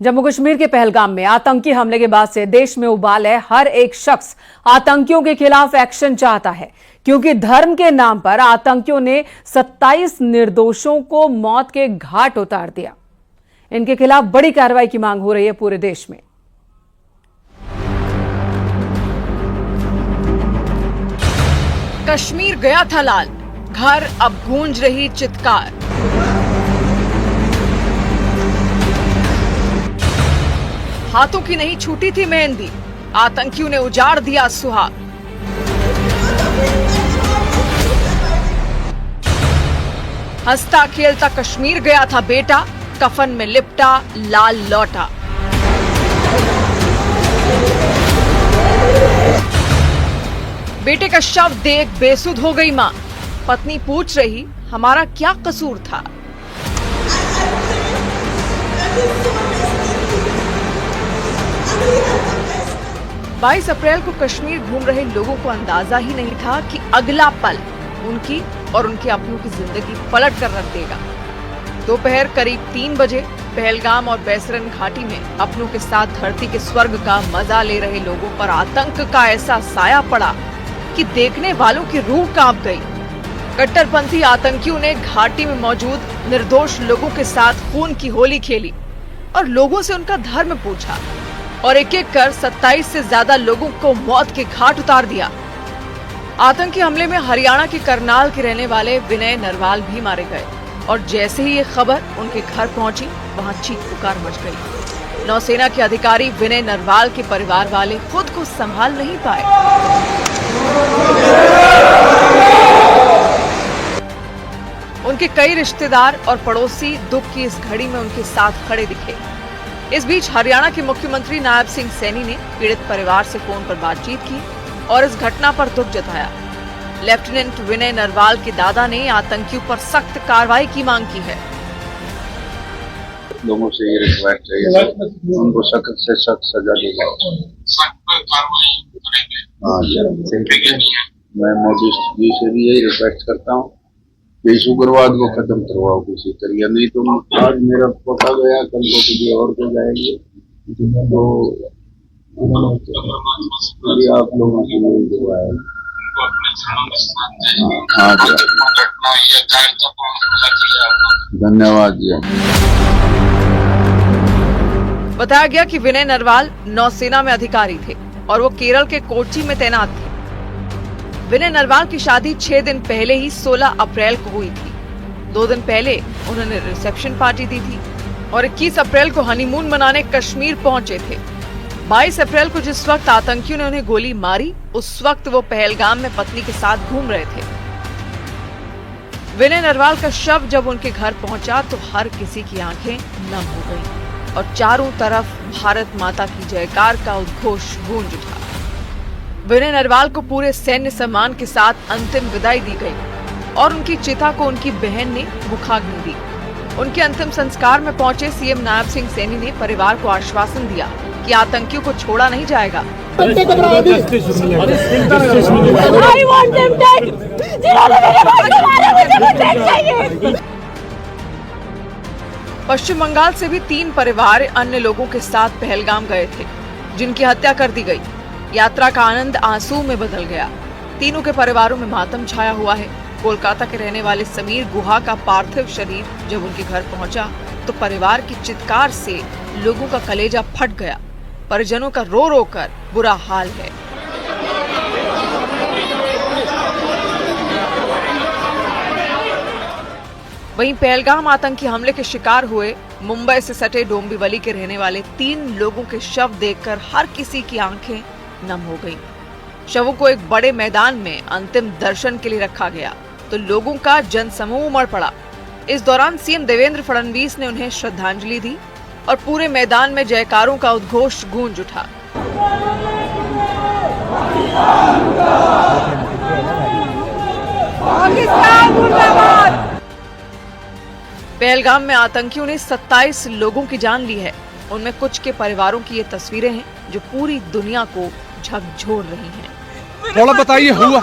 जम्मू कश्मीर के पहलगाम में आतंकी हमले के बाद से देश में उबाल है। हर एक शख्स आतंकियों के खिलाफ एक्शन चाहता है, क्योंकि धर्म के नाम पर आतंकियों ने 27 निर्दोषों को मौत के घाट उतार दिया। इनके खिलाफ बड़ी कार्रवाई की मांग हो रही है पूरे देश में। कश्मीर गया था लाल, घर अब गूंज रही चित्कार। हाथों की नहीं छूटी थी मेहंदी, आतंकियों ने उजाड़ दिया सुहाग। हंसता खेलता कश्मीर गया था बेटा, कफन में लिपटा लाल लौटा। बेटे का शव देख बेसुध हो गई मां, पत्नी पूछ रही हमारा क्या कसूर था। बाईस अप्रैल को कश्मीर घूम रहे लोगों को अंदाजा ही नहीं था कि अगला पल उनकी और उनके अपनों की जिंदगी पलट कर रख देगा। दोपहर करीब 3 बजे पहलगाम और बैसरन घाटी में अपनों के साथ धरती के स्वर्ग का मजा ले रहे लोगों पर आतंक का ऐसा साया पड़ा कि देखने वालों की रूह कांप गई। कट्टरपंथी आतंकियों ने घाटी में मौजूद निर्दोष लोगों के साथ खून की होली खेली और लोगों से उनका धर्म पूछा और एक एक कर 27 से ज्यादा लोगों को मौत के घाट उतार दिया। आतंकी हमले में हरियाणा के करनाल के रहने वाले विनय नरवाल भी मारे गए और जैसे ही ये खबर उनके घर पहुंची, वहां चीख पुकार मच गई। नौसेना के अधिकारी विनय नरवाल के परिवार वाले खुद को संभाल नहीं पाए। उनके कई रिश्तेदार और पड़ोसी दुख की इस घड़ी में उनके साथ खड़े दिखे। इस बीच हरियाणा के मुख्यमंत्री नायब सिंह सैनी ने पीड़ित परिवार से फोन पर बातचीत की और इस घटना पर दुख जताया। लेफ्टिनेंट विनय नरवाल के दादा ने आतंकियों पर सख्त कार्रवाई की मांग की है। लोगों से ये रिक्वेस्ट है, उनको सख्त से सख्त सजा दी जाए। मैं मोदी जी से भी यही रिक्वेस्ट करता हूँ कि इस उग्रवाद को खत्म करवाओ किसी तरीके, नहीं तो आज मेरा पोता गया, कल को किसी और को जाएंगे। तो आप लोगों की यही दुआ है। धन्यवाद जी। बताया गया कि विनय नरवाल नौसेना में अधिकारी थे और वो केरल के कोच्चि में तैनात थे। विनय नरवाल की शादी 6 दिन पहले ही 16 अप्रैल को हुई थी। 2 दिन पहले उन्होंने रिसेप्शन पार्टी दी थी और 21 अप्रैल को हनीमून मनाने कश्मीर पहुंचे थे। 22 अप्रैल को जिस वक्त आतंकियों ने उन्हें गोली मारी, उस वक्त वो पहलगाम में पत्नी के साथ घूम रहे थे। विनय नरवाल का शव जब उनके घर पहुंचा तो हर किसी की आंखें नम हो गईं और चारों तरफ भारत माता की जयकार का उद्घोष गूंज उठा। विनय नरवाल को पूरे सैन्य सम्मान के साथ अंतिम विदाई दी गई और उनकी चिता को उनकी बहन ने मुखाग्नि दी। उनके अंतिम संस्कार में पहुंचे सीएम नायब सिंह सैनी ने परिवार को आश्वासन दिया कि आतंकियों को छोड़ा नहीं जाएगा। पश्चिम बंगाल से भी 3 परिवार अन्य लोगों के साथ पहलगाम गए थे, जिनकी हत्या कर दी गई। यात्रा का आनंद आंसू में बदल गया। तीनों के परिवारों में मातम छाया हुआ है। कोलकाता के रहने वाले समीर गुहा का पार्थिव शरीर जब उनके घर पहुंचा तो परिवार की चित्कार से लोगों का कलेजा फट गया। परिजनों का रो रो कर बुरा हाल है। वहीं पहलगाम आतंकी हमले के शिकार हुए मुंबई से सटे डोंबिवली के रहने वाले 3 लोगों के शव देखकर हर किसी की आंखें नम हो गईं। शवों को एक बड़े मैदान में अंतिम दर्शन के लिए रखा गया तो लोगों का जनसमूह उमड़ पड़ा। इस दौरान सीएम देवेंद्र फडणवीस ने उन्हें श्रद्धांजलि दी और पूरे मैदान में जयकारों का उद्घोष गूंज उठा। पहलगाम में आतंकियों ने 27 लोगों की जान ली है। उनमें कुछ के परिवारों की ये तस्वीरें हैं जो पूरी दुनिया को झकझोर रही हैं। थोड़ा बताइए हुआ